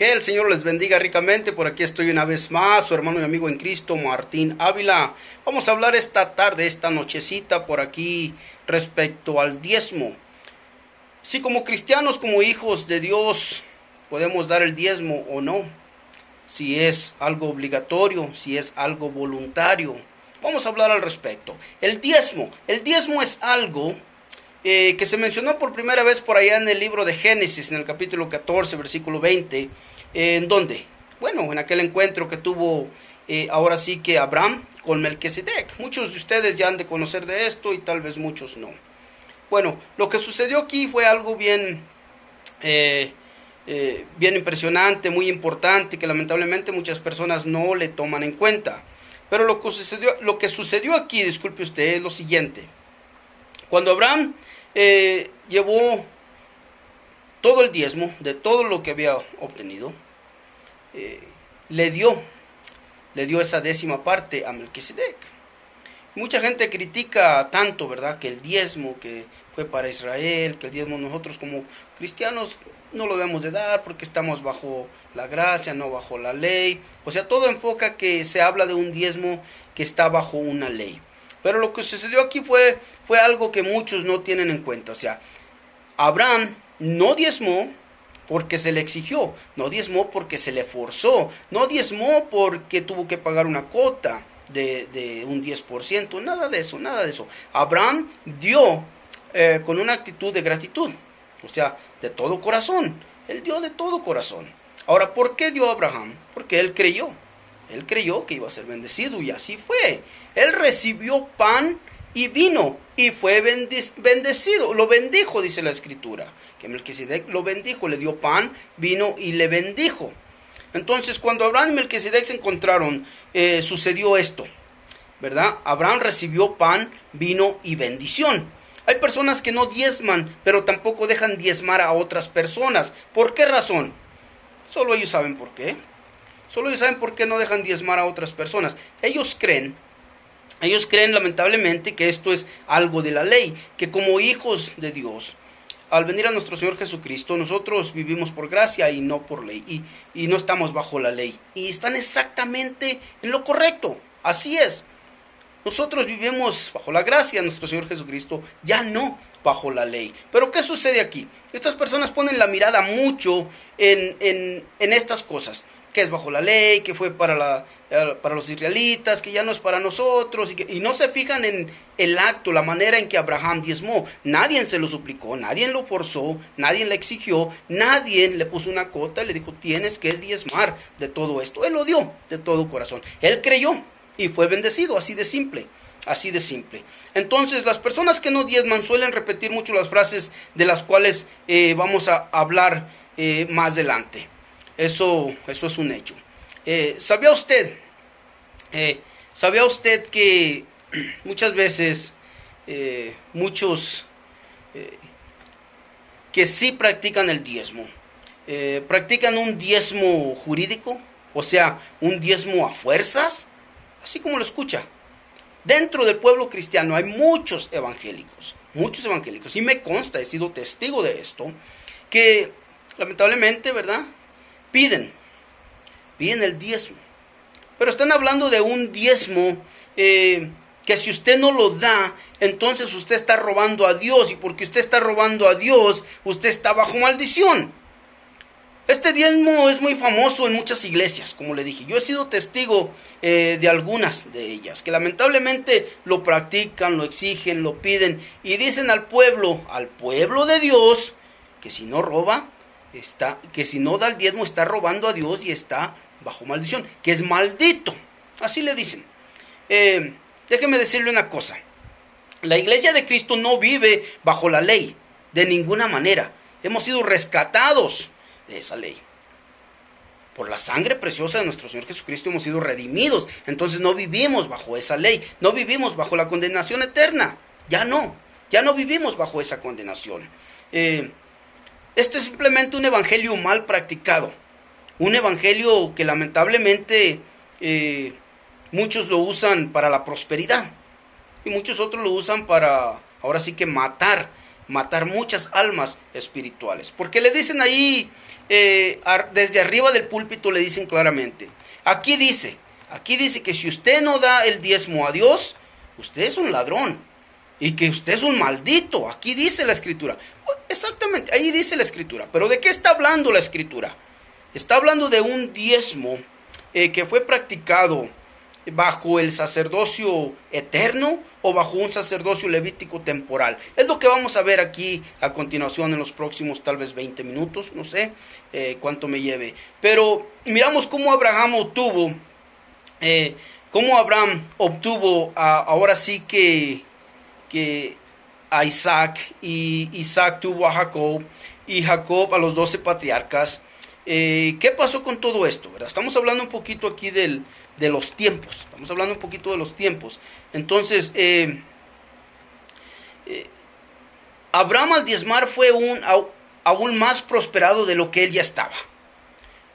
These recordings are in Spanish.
Que el Señor les bendiga ricamente. Por aquí estoy una vez más, su hermano y amigo en Cristo, Martín Ávila. Vamos a hablar esta tarde, esta nochecita por aquí respecto al diezmo. Si como cristianos, como hijos de Dios, podemos dar el diezmo o no. Si es algo obligatorio, si es algo voluntario. Vamos a hablar al respecto. El diezmo es algo que se mencionó por primera vez por allá en el libro de Génesis, en el capítulo 14, versículo 20, ¿en dónde? Bueno, en aquel encuentro que tuvo ahora sí que Abraham con Melquisedec. Muchos de ustedes ya han de conocer de esto y tal vez muchos no. Bueno, lo que sucedió aquí fue algo bien impresionante, muy importante, que lamentablemente muchas personas no le toman en cuenta. Pero lo que sucedió aquí, disculpe usted, es lo siguiente. Cuando Abraham llevó todo el diezmo de todo lo que había obtenido, le dio esa décima parte a Melquisedec. Mucha gente critica tanto, ¿verdad?, que el diezmo que fue para Israel, que el diezmo nosotros como cristianos no lo debemos de dar porque estamos bajo la gracia, no bajo la ley. O sea, todo enfoca que se habla de un diezmo que está bajo una ley. Pero lo que sucedió aquí fue algo que muchos no tienen en cuenta. O sea, Abraham no diezmó porque se le exigió, no diezmó porque se le forzó, no diezmó porque tuvo que pagar una cuota de un 10%, nada de eso. Abraham dio con una actitud de gratitud, o sea, de todo corazón. Él dio de todo corazón. Ahora, ¿por qué dio Abraham? Porque él creyó. Él creyó que iba a ser bendecido y así fue. Él recibió pan y vino y fue bendecido. Lo bendijo, dice la escritura. Que Melquisedec lo bendijo, le dio pan, vino y le bendijo. Entonces, cuando Abraham y Melquisedec se encontraron, sucedió esto, ¿verdad? Abraham recibió pan, vino y bendición. Hay personas que no diezman, pero tampoco dejan diezmar a otras personas. ¿Por qué razón? Solo ellos saben por qué. Solo ellos saben por qué no dejan diezmar a otras personas. Ellos creen lamentablemente que esto es algo de la ley, que como hijos de Dios, al venir a nuestro Señor Jesucristo, nosotros vivimos por gracia y no por ley, y no estamos bajo la ley. Y están exactamente en lo correcto, así es. Nosotros vivimos bajo la gracia de nuestro Señor Jesucristo, ya no bajo la ley. Pero ¿qué sucede aquí? Estas personas ponen la mirada mucho en estas cosas. Que es bajo la ley, que fue para los israelitas, que ya no es para nosotros, y no se fijan en el acto, la manera en que Abraham diezmó. Nadie se lo suplicó, nadie lo forzó, nadie le exigió, nadie le puso una cota y le dijo, tienes que diezmar de todo esto. Él lo dio de todo corazón. Él creyó y fue bendecido, así de simple. Así de simple. Entonces, las personas que no diezman suelen repetir mucho las frases de las cuales vamos a hablar más adelante. Eso es un hecho. ¿Sabía usted que muchas veces muchos que sí practican el diezmo, practican un diezmo jurídico, o sea, un diezmo a fuerzas, así como lo escucha? Dentro del pueblo cristiano hay muchos evangélicos, y me consta, he sido testigo de esto, que lamentablemente, ¿verdad?, piden el diezmo, pero están hablando de un diezmo que si usted no lo da, entonces usted está robando a Dios, y porque usted está robando a Dios, usted está bajo maldición. Este diezmo es muy famoso en muchas iglesias, como le dije. Yo he sido testigo de algunas de ellas, que lamentablemente lo practican, lo exigen, lo piden, y dicen al pueblo de Dios, que si no roba, que si no da el diezmo está robando a Dios y está bajo maldición, que es maldito, así le dicen. Déjeme decirle una cosa, la iglesia de Cristo no vive bajo la ley, de ninguna manera. Hemos sido rescatados de esa ley. Por la sangre preciosa de nuestro Señor Jesucristo hemos sido redimidos, entonces no vivimos bajo esa ley, no vivimos bajo la condenación eterna, ya no vivimos bajo esa condenación. Este es simplemente un evangelio mal practicado, un evangelio que lamentablemente muchos lo usan para la prosperidad y muchos otros lo usan para, ahora sí que matar muchas almas espirituales, porque le dicen ahí desde arriba del púlpito le dicen claramente, aquí dice que si usted no da el diezmo a Dios, usted es un ladrón y que usted es un maldito. Aquí dice la Escritura. Exactamente, ahí dice la Escritura. Pero ¿de qué está hablando la Escritura? Está hablando de un diezmo que fue practicado bajo el sacerdocio eterno o bajo un sacerdocio levítico temporal. Es lo que vamos a ver aquí a continuación en los próximos tal vez 20 minutos, no sé cuánto me lleve. Pero miramos cómo Abraham obtuvo, ahora sí que a Isaac, y Isaac tuvo a Jacob, y Jacob a los 12 patriarcas. ¿Qué pasó con todo esto? ¿Verdad? Estamos hablando un poquito aquí de los tiempos. Estamos hablando un poquito de los tiempos. Entonces, Abraham al diezmar fue aún más prosperado de lo que él ya estaba.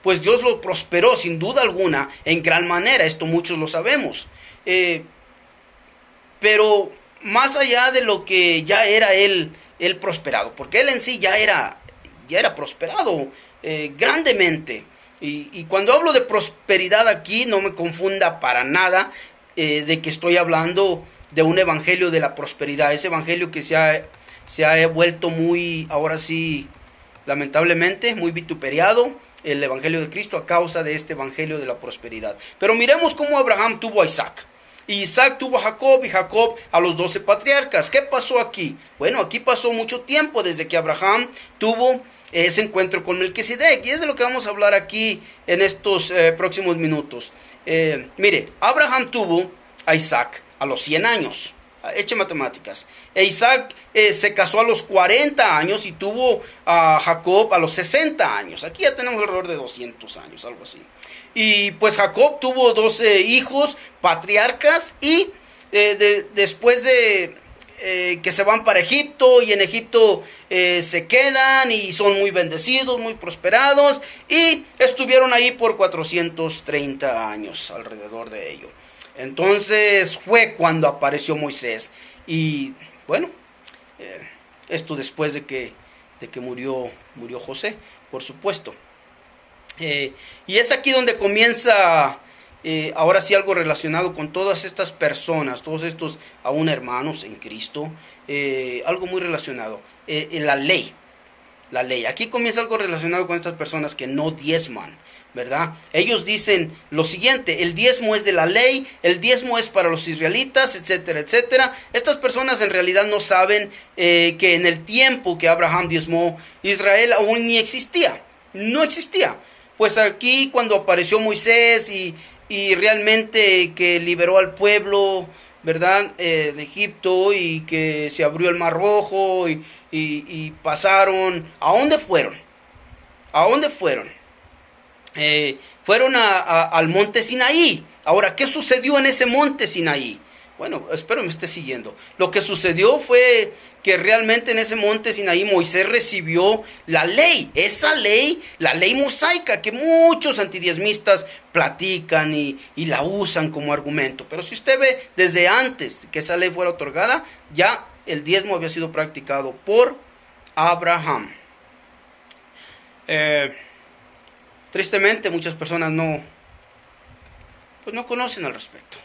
Pues Dios lo prosperó sin duda alguna, en gran manera. Esto muchos lo sabemos. Pero más allá de lo que ya era él prosperado, porque él en sí ya era prosperado grandemente. Y cuando hablo de prosperidad aquí, no me confunda para nada de que estoy hablando de un evangelio de la prosperidad. Ese evangelio que se ha vuelto muy, ahora sí, lamentablemente, muy vituperiado, el evangelio de Cristo, a causa de este evangelio de la prosperidad. Pero miremos cómo Abraham tuvo a Isaac. Y Isaac tuvo a Jacob, y Jacob a los 12 patriarcas. ¿Qué pasó aquí? Bueno, aquí pasó mucho tiempo desde que Abraham tuvo ese encuentro con Melquisedec. Y es de lo que vamos a hablar aquí en estos próximos minutos. Mire, Abraham tuvo a Isaac a los 100 años. Eche matemáticas. Isaac se casó a los 40 años y tuvo a Jacob a los 60 años. Aquí ya tenemos alrededor de 200 años, algo así. Y pues Jacob tuvo 12 hijos, patriarcas, y después de que se van para Egipto, y en Egipto se quedan y son muy bendecidos, muy prosperados, y estuvieron ahí por 430 años alrededor de ello. Entonces fue cuando apareció Moisés. Y bueno, esto después de que murió José, por supuesto. Y es aquí donde comienza ahora sí algo relacionado con todas estas personas, todos estos aún hermanos en Cristo, algo muy relacionado, la ley. Aquí comienza algo relacionado con estas personas que no diezman, ¿verdad? Ellos dicen lo siguiente: el diezmo es de la ley, el diezmo es para los israelitas, etcétera, etcétera. Estas personas en realidad no saben que en el tiempo que Abraham diezmó, Israel aún ni existía, no existía. Pues aquí cuando apareció Moisés y realmente que liberó al pueblo, ¿verdad? De Egipto, y que se abrió el Mar Rojo y pasaron. ¿A dónde fueron? Fueron al monte Sinaí. Ahora, ¿qué sucedió en ese monte Sinaí? Bueno, espero me esté siguiendo. Lo que sucedió fue que realmente en ese monte Sinaí Moisés recibió la ley, la ley mosaica, que muchos antidiezmistas platican y la usan como argumento. Pero si usted ve, desde antes que esa ley fuera otorgada, ya el diezmo había sido practicado por Abraham. Tristemente muchas personas no conocen al respecto.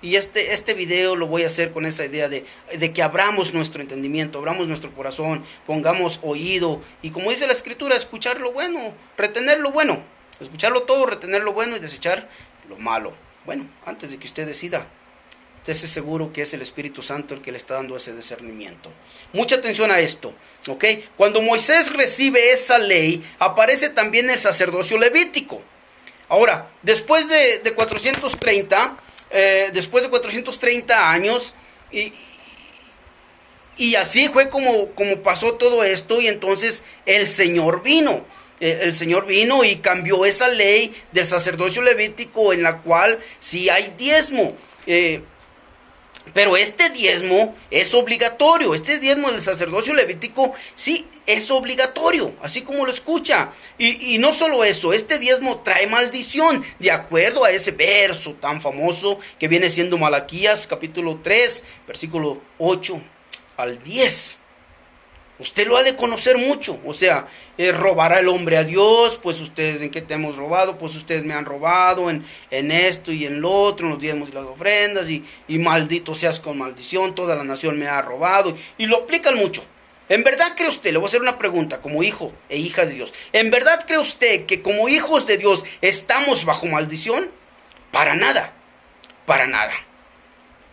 Y este video lo voy a hacer con esa idea de que abramos nuestro entendimiento, abramos nuestro corazón, pongamos oído, y como dice la Escritura, escuchar lo bueno, retener lo bueno, escucharlo todo, retener lo bueno y desechar lo malo. Bueno, antes de que usted decida, esté seguro que es el Espíritu Santo el que le está dando ese discernimiento. Mucha atención a esto, ¿ok? Cuando Moisés recibe esa ley, aparece también el sacerdocio levítico. Ahora, después de 430 años, y así fue como pasó todo esto, y entonces el Señor vino. El Señor vino y cambió esa ley del sacerdocio levítico, en la cual sí hay diezmo. Pero este diezmo es obligatorio. Este diezmo del sacerdocio levítico sí es obligatorio, así como lo escucha. Y no solo eso, este diezmo trae maldición, de acuerdo a ese verso tan famoso que viene siendo Malaquías capítulo 3, versículo 8 al 10. Usted lo ha de conocer mucho. O sea, robará el hombre a Dios. Pues ustedes, ¿en qué te hemos robado? Pues ustedes me han robado en esto y en lo otro, en los diezmos y las ofrendas. Y maldito seas con maldición, toda la nación me ha robado. Y lo aplican mucho. ¿En verdad cree usted? Le voy a hacer una pregunta como hijo e hija de Dios. ¿En verdad cree usted que como hijos de Dios estamos bajo maldición? Para nada. Para nada.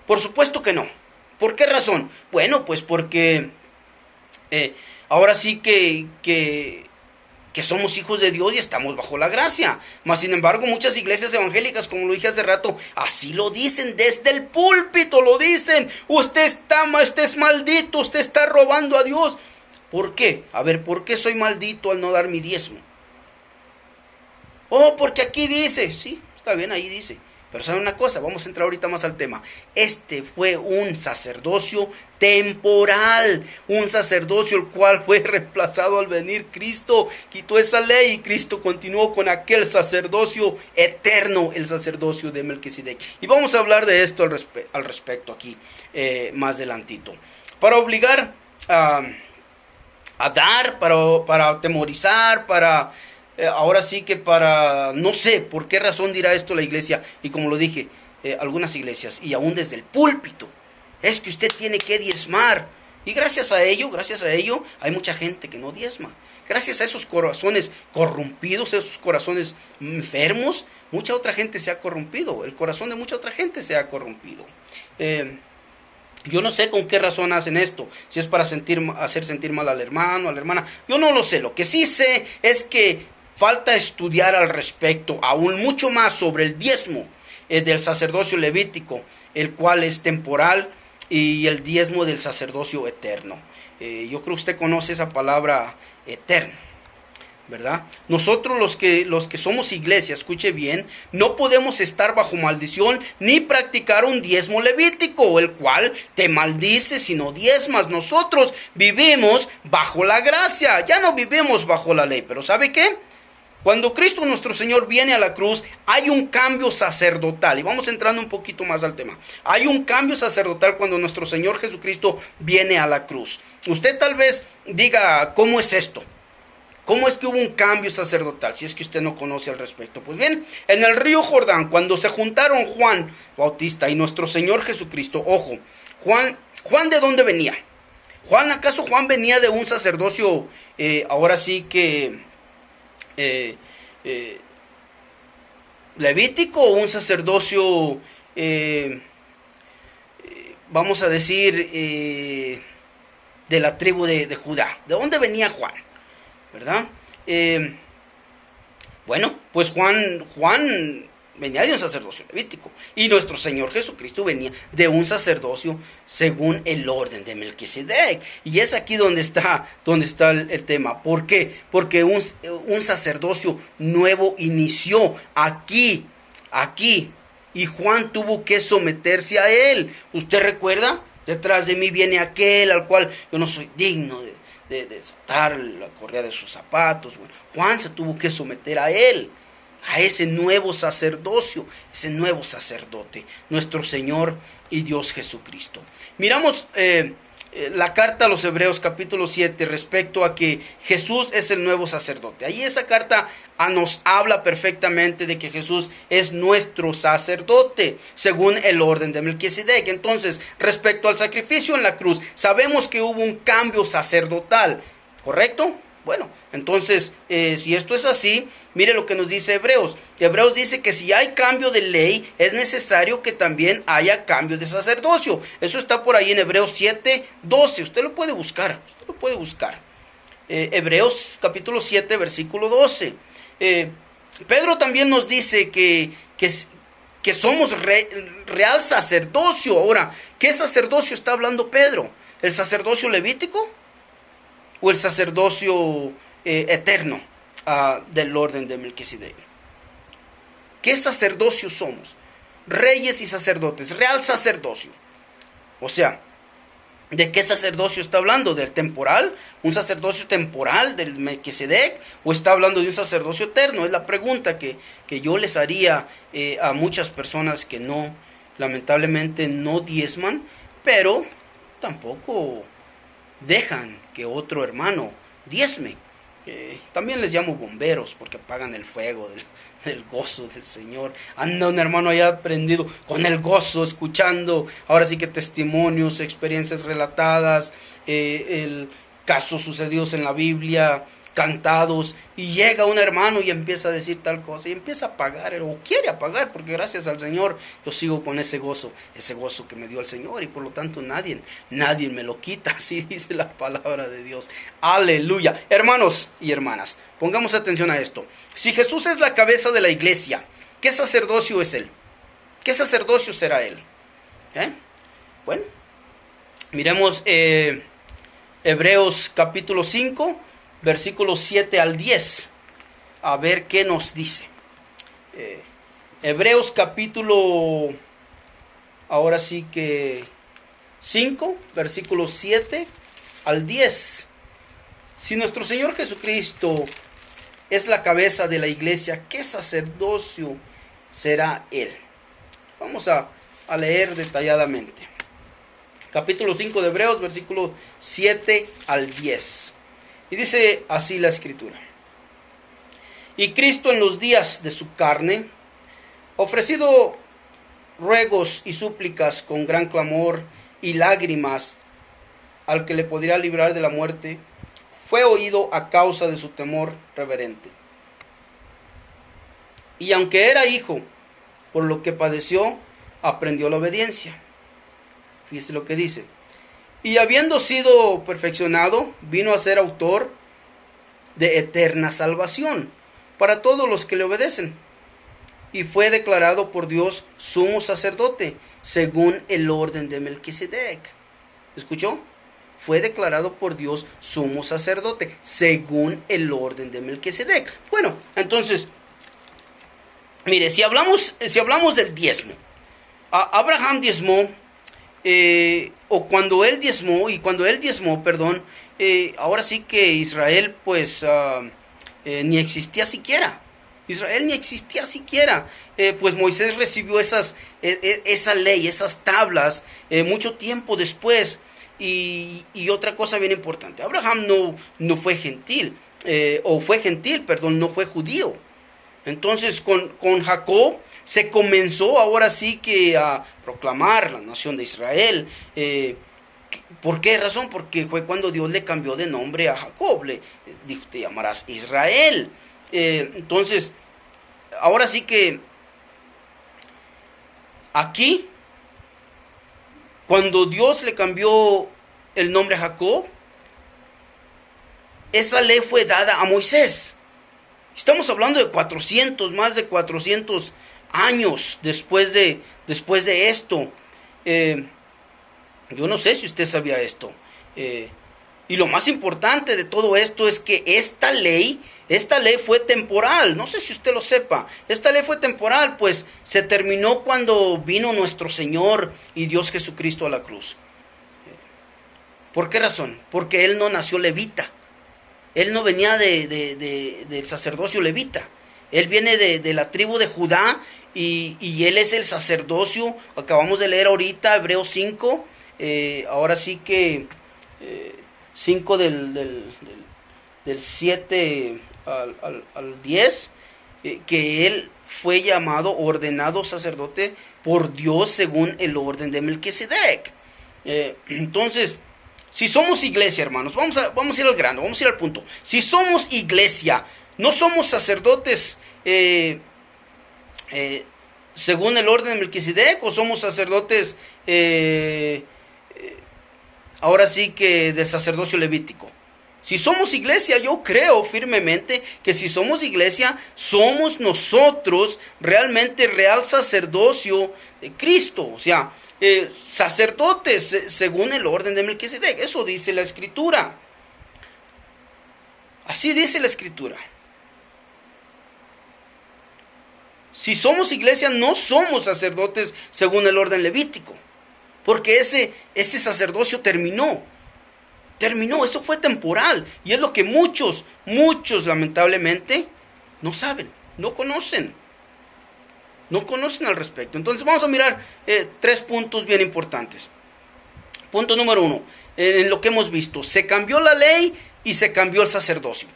Por supuesto que no. ¿Por qué razón? Bueno, pues porque ahora sí que somos hijos de Dios y estamos bajo la gracia. Mas sin embargo, muchas iglesias evangélicas, como lo dije hace rato, así lo dicen, desde el púlpito lo dicen. Usted es maldito, usted está robando a Dios. ¿Por qué? A ver, ¿por qué soy maldito al no dar mi diezmo? Oh, porque aquí dice. Sí, está bien, ahí dice. Pero ¿saben una cosa? Vamos a entrar ahorita más al tema. Este fue un sacerdocio temporal, un sacerdocio el cual fue reemplazado al venir Cristo. Quitó esa ley y Cristo continuó con aquel sacerdocio eterno, el sacerdocio de Melquisedec. Y vamos a hablar de esto al respecto aquí más adelantito. Para obligar a dar, para atemorizar, para... ahora sí que para, no sé por qué razón dirá esto la iglesia, y como lo dije, algunas iglesias, y aún desde el púlpito, es que usted tiene que diezmar, y gracias a ello, hay mucha gente que no diezma, gracias a esos corazones corrompidos, esos corazones enfermos, mucha otra gente se ha corrompido, el corazón de mucha otra gente se ha corrompido. Yo no sé con qué razón hacen esto, si es para hacer sentir mal al hermano, a la hermana, yo no lo sé, lo que sí sé es que falta estudiar al respecto, aún mucho más sobre el diezmo del sacerdocio levítico, el cual es temporal, y el diezmo del sacerdocio eterno. Yo creo que usted conoce esa palabra eterno, ¿verdad? Nosotros los que somos iglesia, escuche bien, no podemos estar bajo maldición ni practicar un diezmo levítico, el cual te maldice si no diezmas. Nosotros vivimos bajo la gracia, ya no vivimos bajo la ley, pero ¿sabe qué? Cuando Cristo nuestro Señor viene a la cruz, hay un cambio sacerdotal. Y vamos entrando un poquito más al tema. Hay un cambio sacerdotal cuando nuestro Señor Jesucristo viene a la cruz. Usted tal vez diga, ¿cómo es esto? ¿Cómo es que hubo un cambio sacerdotal? Si es que usted no conoce al respecto. Pues bien, en el río Jordán, cuando se juntaron Juan Bautista y nuestro Señor Jesucristo, ojo, Juan ¿de dónde venía? ¿Acaso Juan venía de un sacerdocio, ahora sí que... levítico, o un sacerdocio vamos a decir de la tribu de Judá? ¿De dónde venía Juan? ¿Verdad? Bueno, pues Juan venía de un sacerdocio levítico, y nuestro Señor Jesucristo venía de un sacerdocio según el orden de Melquisedec. Y es aquí donde está el tema. ¿Por qué? Porque un sacerdocio nuevo inició aquí, y Juan tuvo que someterse a él. ¿Usted recuerda? Detrás de mí viene aquel al cual yo no soy digno de desatar la correa de sus zapatos. Bueno, Juan se tuvo que someter a él, a ese nuevo sacerdocio, ese nuevo sacerdote, nuestro Señor y Dios Jesucristo. Miramos la carta a los Hebreos capítulo 7 respecto a que Jesús es el nuevo sacerdote. Ahí esa carta nos habla perfectamente de que Jesús es nuestro sacerdote según el orden de Melquisedec. Entonces, respecto al sacrificio en la cruz, sabemos que hubo un cambio sacerdotal, ¿correcto? Bueno, entonces, si esto es así, mire lo que nos dice Hebreos. Hebreos dice que si hay cambio de ley, es necesario que también haya cambio de sacerdocio. Eso está por ahí en Hebreos 7:12. Usted lo puede buscar. Hebreos capítulo 7, versículo 12. Pedro también nos dice que somos real sacerdocio. Ahora, ¿qué sacerdocio está hablando Pedro? ¿El sacerdocio levítico o el sacerdocio eterno del orden de Melquisedec? ¿Qué sacerdocio somos? Reyes y sacerdotes, real sacerdocio. O sea, ¿de qué sacerdocio está hablando? ¿Del temporal? ¿Un sacerdocio temporal del Melquisedec? ¿O está hablando de un sacerdocio eterno? Es la pregunta que yo les haría a muchas personas que lamentablemente no diezman, pero tampoco dejan que otro hermano diezme. También les llamo bomberos porque apagan el fuego del gozo del Señor. Anda un hermano allá prendido con el gozo, escuchando ahora sí que testimonios, experiencias relatadas, casos sucedidos en la Biblia, cantados, y llega un hermano y empieza a decir tal cosa y empieza a apagar, o quiere apagar, porque gracias al Señor yo sigo con ese gozo que me dio el Señor, y por lo tanto nadie me lo quita. Así dice la palabra de Dios. Aleluya. Hermanos y hermanas, pongamos atención a esto. Si Jesús es la cabeza de la iglesia, ¿qué sacerdocio es Él? ¿Qué sacerdocio será Él? Bueno, miremos Hebreos capítulo 5, versículos 7 al 10, a ver qué nos dice. Hebreos capítulo, ahora sí que 5, versículos 7 al 10. Si nuestro Señor Jesucristo es la cabeza de la iglesia, ¿qué sacerdocio será Él? Vamos a leer detalladamente. Capítulo 5 de Hebreos, versículos 7 al 10. Y dice así la escritura: y Cristo en los días de su carne, ofrecido ruegos y súplicas con gran clamor y lágrimas al que le podría librar de la muerte, fue oído a causa de su temor reverente. Y aunque era hijo, por lo que padeció, aprendió la obediencia. Fíjese lo que dice. Y habiendo sido perfeccionado, vino a ser autor de eterna salvación para todos los que le obedecen. Y fue declarado por Dios sumo sacerdote, según el orden de Melquisedec. ¿Escuchó? Fue declarado por Dios sumo sacerdote, según el orden de Melquisedec. Bueno, entonces, mire, si hablamos del diezmo, Abraham diezmó, o cuando él diezmó, ahora sí que Israel pues ni existía siquiera. Israel ni existía siquiera. Pues Moisés recibió esa ley, esas tablas, mucho tiempo después. Y otra cosa bien importante, Abraham no fue gentil, no fue judío. Entonces con Jacob se comenzó ahora sí que a proclamar la nación de Israel. ¿Por qué razón? Porque fue cuando Dios le cambió de nombre a Jacob, le dijo: te llamarás Israel. Entonces, ahora sí que aquí, cuando Dios le cambió el nombre a Jacob, esa ley fue dada a Moisés. Estamos hablando de más de 400 años después de esto. Yo no sé si usted sabía esto. Y lo más importante de todo esto es que esta ley fue temporal. No sé si usted lo sepa. Esta ley fue temporal, pues se terminó cuando vino nuestro Señor y Dios Jesucristo a la cruz. ¿Por qué razón? Porque Él no nació levita. Él no venía del sacerdocio levita. Él viene de la tribu de Judá y Él es el sacerdocio. Acabamos de leer ahorita Hebreos 5. Ahora sí que 5 del 7 al 10. Que Él fue llamado, ordenado sacerdote por Dios según el orden de Melquisedec. Entonces, si somos iglesia, hermanos, vamos a ir al grano, vamos a ir al punto. Si somos iglesia, no somos sacerdotes según el orden de Melquisedec, o somos sacerdotes ahora sí que del sacerdocio levítico. Si somos iglesia, yo creo firmemente que si somos iglesia, somos nosotros realmente real sacerdocio de Cristo. O sea, sacerdotes según el orden de Melquisedec. Eso dice la Escritura. Así dice la Escritura. Si somos iglesia, no somos sacerdotes según el orden levítico. Porque ese sacerdocio terminó. Eso fue temporal. Y es lo que muchos lamentablemente no saben, no conocen. No conocen al respecto. Entonces vamos a mirar 3 puntos bien importantes. Punto número 1, en lo que hemos visto, se cambió la ley y se cambió el sacerdocio.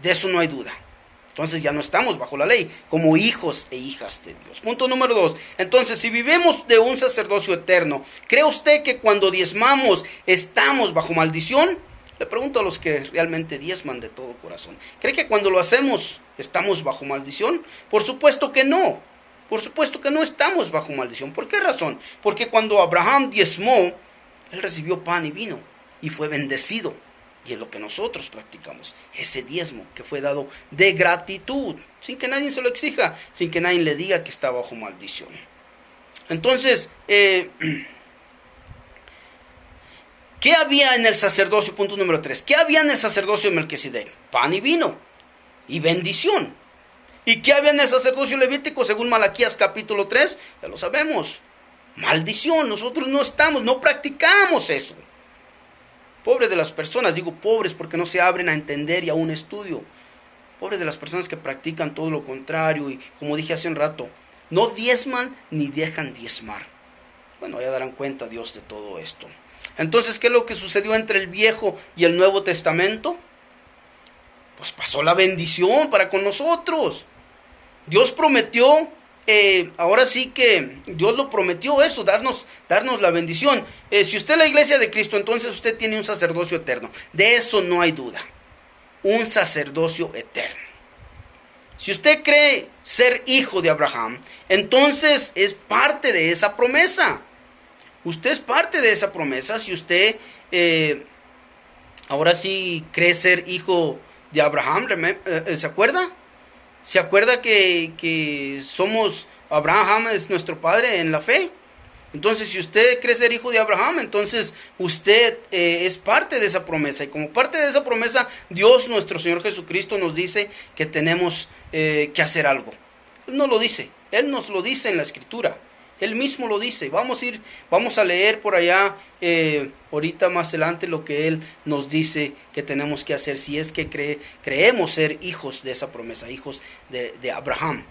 De eso no hay duda. Entonces ya no estamos bajo la ley, como hijos e hijas de Dios. Punto número 2. Entonces, si vivimos de un sacerdocio eterno, ¿cree usted que cuando diezmamos estamos bajo maldición? Le pregunto a los que realmente diezman de todo corazón. ¿Cree que cuando lo hacemos estamos bajo maldición? Por supuesto que no. Por supuesto que no estamos bajo maldición. ¿Por qué razón? Porque cuando Abraham diezmó, él recibió pan y vino y fue bendecido. Y es lo que nosotros practicamos, ese diezmo que fue dado de gratitud, sin que nadie se lo exija, sin que nadie le diga que está bajo maldición. Entonces, ¿qué había en el sacerdocio? Punto número 3. ¿Qué había en el sacerdocio de Melquisedec? Pan y vino y bendición. ¿Y qué había en el sacerdocio levítico según Malaquías capítulo 3? Ya lo sabemos. Maldición. Nosotros no practicamos eso. Pobres de las personas, digo pobres porque no se abren a entender y a un estudio. Pobres de las personas que practican todo lo contrario y, como dije hace un rato, no diezman ni dejan diezmar. Bueno, ya darán cuenta Dios de todo esto. Entonces, ¿qué es lo que sucedió entre el Viejo y el Nuevo Testamento? Pues pasó la bendición para con nosotros. Dios prometió, ahora sí que Dios lo prometió eso, darnos la bendición. Si usted es la iglesia de Cristo, entonces usted tiene un sacerdocio eterno. De eso no hay duda. Un sacerdocio eterno. Si usted cree ser hijo de Abraham, entonces es parte de esa promesa. Usted es parte de esa promesa. Si usted ahora sí cree ser hijo de Abraham, ¿se acuerda? ¿Se acuerda que Abraham es nuestro padre en la fe? Entonces, si usted cree ser hijo de Abraham, entonces usted es parte de esa promesa. Y como parte de esa promesa, Dios, nuestro Señor Jesucristo, nos dice que tenemos que hacer algo. Él no lo dice, Él nos lo dice en la Escritura. Él mismo lo dice. Vamos a leer por allá ahorita más adelante lo que Él nos dice que tenemos que hacer si es que creemos ser hijos de esa promesa, hijos de Abraham.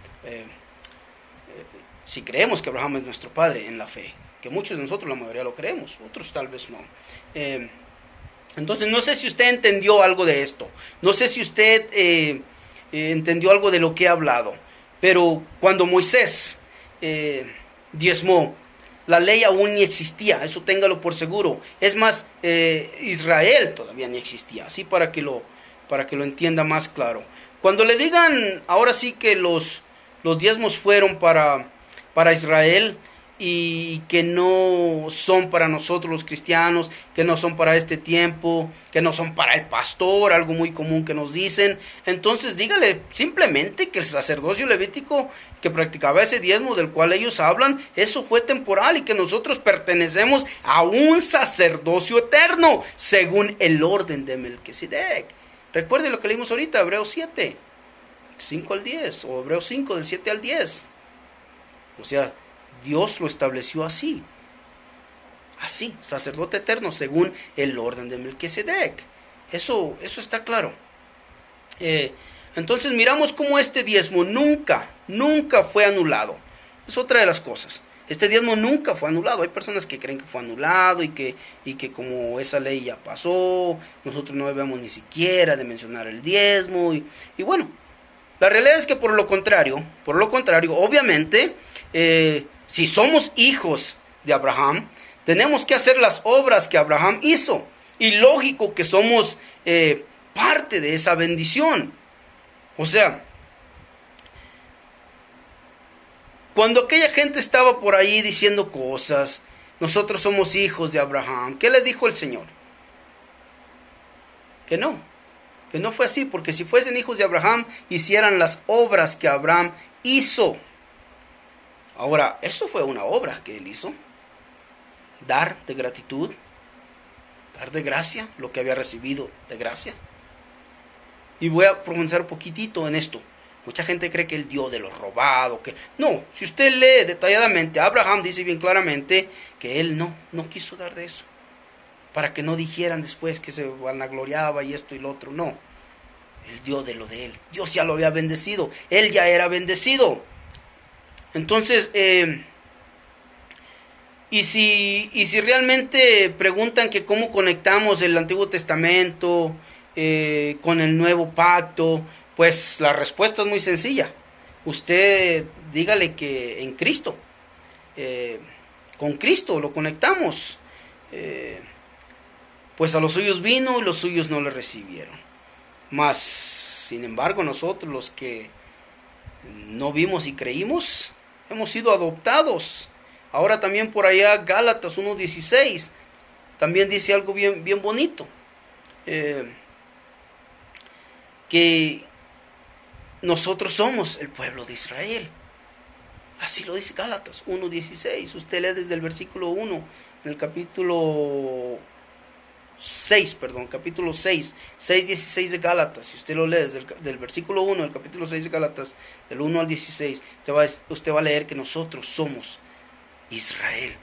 Si creemos que Abraham es nuestro padre en la fe, que muchos de nosotros, la mayoría lo creemos, otros tal vez no. Entonces, no sé si usted entendió algo de esto, no sé si usted entendió algo de lo que he hablado, pero cuando Moisés diezmó, la ley aún ni existía, eso téngalo por seguro. Es más, Israel todavía ni existía, así para que lo entienda más claro. Cuando le digan, ahora sí que los diezmos fueron para Israel y que no son para nosotros los cristianos, que no son para este tiempo, que no son para el pastor, algo muy común que nos dicen, entonces dígale simplemente que el sacerdocio levítico que practicaba ese diezmo del cual ellos hablan, eso fue temporal y que nosotros pertenecemos a un sacerdocio eterno según el orden de Melquisedec. Recuerde lo que leímos ahorita, Hebreos 7, 5 al 10, o Hebreos 5 del 7 al 10. O sea, Dios lo estableció así, sacerdote eterno según el orden de Melquisedec. Eso está claro. Entonces miramos cómo este diezmo nunca fue anulado. Es otra de las cosas. Este diezmo nunca fue anulado. Hay personas que creen que fue anulado y que como esa ley ya pasó, nosotros no debemos ni siquiera de mencionar el diezmo. Y bueno, la realidad es que por lo contrario, obviamente, si somos hijos de Abraham, tenemos que hacer las obras que Abraham hizo. Y lógico que somos parte de esa bendición. O sea, cuando aquella gente estaba por ahí diciendo cosas, nosotros somos hijos de Abraham, ¿qué le dijo el Señor? Que no fue así, porque si fuesen hijos de Abraham, hicieran las obras que Abraham hizo. Ahora, eso fue una obra que él hizo. Dar de gratitud, dar de gracia lo que había recibido de gracia. Y voy a profundizar un poquitito en esto. Mucha gente cree que él dio de lo robado. No, si usted lee detalladamente, Abraham dice bien claramente que él no quiso dar de eso. Para que no dijeran después que se vanagloriaba y esto y lo otro. No, él dio de lo de él. Dios ya lo había bendecido. Él ya era bendecido. Entonces, Y si realmente preguntan que cómo conectamos el Antiguo Testamento con el Nuevo Pacto, pues la respuesta es muy sencilla. Usted dígale que en Cristo, con Cristo lo conectamos. Pues a los suyos vino y los suyos no le recibieron. Mas, sin embargo, nosotros los que no vimos y creímos, hemos sido adoptados. Ahora también por allá Gálatas 1:16 también dice algo bien, bien bonito. Que nosotros somos el pueblo de Israel. Así lo dice Gálatas 1:16. Usted lee desde el versículo 1, en el capítulo 6, 6:16 de Gálatas. Si usted lo lee desde del versículo 1 del capítulo 6 de Gálatas, del 1 al 16, usted va a leer que nosotros somos Israel.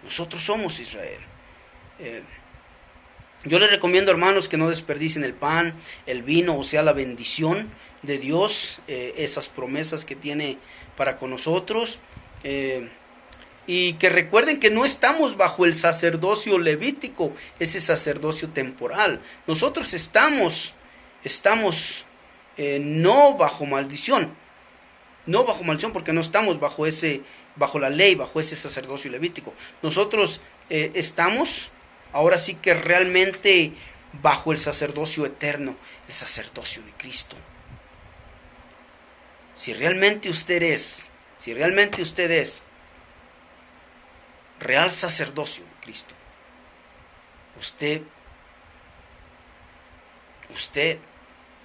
Nosotros somos Israel. Yo les recomiendo, hermanos, que no desperdicien el pan, el vino, o sea, la bendición de Dios, esas promesas que tiene para con nosotros. Y que recuerden que no estamos bajo el sacerdocio levítico, ese sacerdocio temporal. Nosotros estamos no bajo maldición. No bajo maldición, porque no estamos bajo la ley, bajo ese sacerdocio levítico. Nosotros estamos ahora sí que realmente bajo el sacerdocio eterno, el sacerdocio de Cristo. Si realmente usted es real sacerdocio de Cristo, usted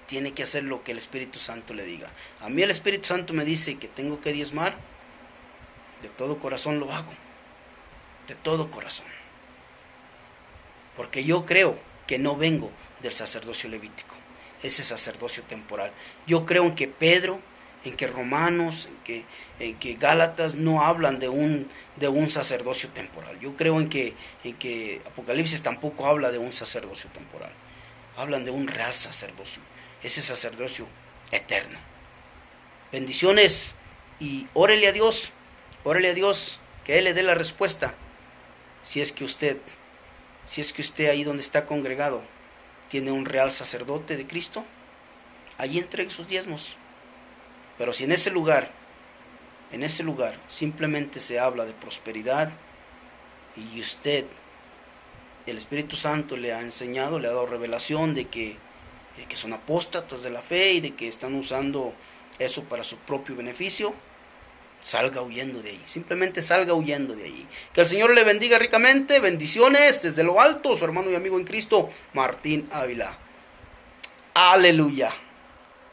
tiene que hacer lo que el Espíritu Santo le diga. A mí el Espíritu Santo me dice que tengo que diezmar. De todo corazón lo hago. De todo corazón. Porque yo creo que no vengo del sacerdocio levítico, ese sacerdocio temporal. Yo creo en que Pedro, en que Romanos, en que Gálatas no hablan de un sacerdocio temporal. Yo creo en que Apocalipsis tampoco habla de un sacerdocio temporal. Hablan de un real sacerdocio, ese sacerdocio eterno. Bendiciones y órele a Dios que Él le dé la respuesta. Si es que usted ahí donde está congregado tiene un real sacerdote de Cristo, allí entregue sus diezmos. Pero si en ese lugar simplemente se habla de prosperidad y el Espíritu Santo le ha enseñado, le ha dado revelación de que son apóstatas de la fe y de que están usando eso para su propio beneficio, salga huyendo de ahí, simplemente salga huyendo de ahí. Que el Señor le bendiga ricamente. Bendiciones desde lo alto, su hermano y amigo en Cristo, Martín Ávila. Aleluya.